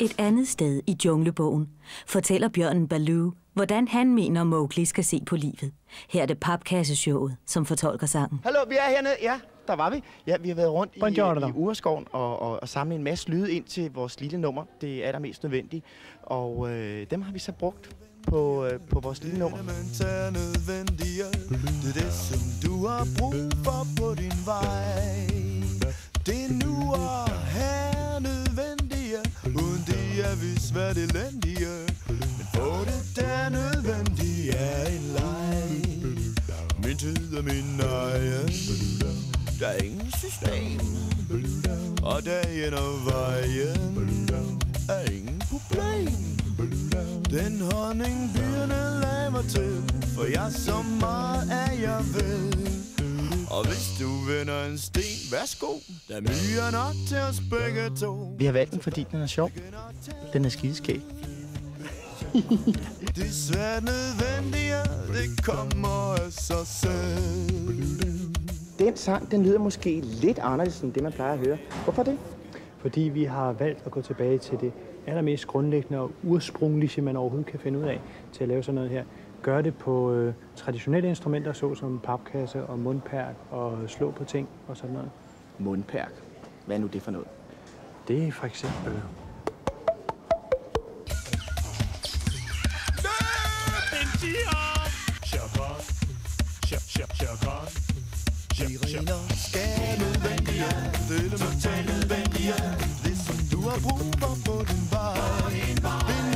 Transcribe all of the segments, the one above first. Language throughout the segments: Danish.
Et andet sted i Junglebogen fortæller bjørnen Baloo, hvordan han mener, Mowgli skal se på livet. Her er det papkasseshowet, som fortolker sangen. Hallo, vi er hernede. Ja, der var vi. Ja, vi har været rundt i Urskoven og samlet en masse lyde ind til vores lille nummer. Det er allermest nødvendigt. Og dem har vi så brugt på vores lille nummer. Det er det, som du har brug for på din vej. Det er nu og her nødvendige. Uden det er vi svært elendige. Men for det der nødvendige er en leg. Min tid er min egen. Der er ingen system. Og dagen og vejen er ingen problem. Den honning byerne laver til, for jeg så meget er jeg ved. Og hvis du vender en sten, værsgo, der myrer nok til os begge to. Vi har valgt den, fordi den er sjov. Den er skideskæg. Det er svært nødvendigt, det kommer af sig selv. Den sang, den lyder måske lidt anderledes end det, man plejer at høre. Hvorfor det? Fordi vi har valgt at gå tilbage til det allermest grundlæggende og ursprunglige, man overhovedet kan finde ud af til at lave sådan noget her. Gør det på traditionelle instrumenter, såsom papkasse og mundpærk og slå på ting og sådan noget. Mundpærk. Hvad er nu det for noget? Det er for eksempel... Sirener skal nødvendige, det er totalt nødvendige. Det som du har brug for på din vej. Det er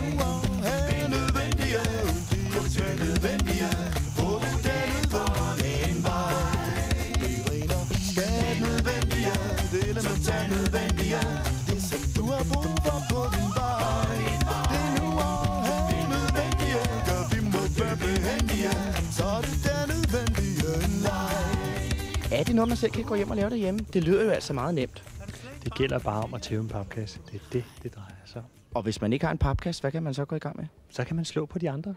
nu og her nødvendige, det er totalt nødvendige. På det der nødvendige vej. Sirener skal nødvendige, det er totalt nødvendige. Det som du har brug for på din vej. Det er nu og her nødvendige, gør vi må være behendige. Så er det der nødvendige en leg. Er det noget, man selv kan gå hjem og lave derhjemme? Det lyder jo altså meget nemt. Det gælder bare om at tæve en papkasse. Det er det drejer sig om. Og hvis man ikke har en papkasse, hvad kan man så gå i gang med? Så kan man slå på de andre.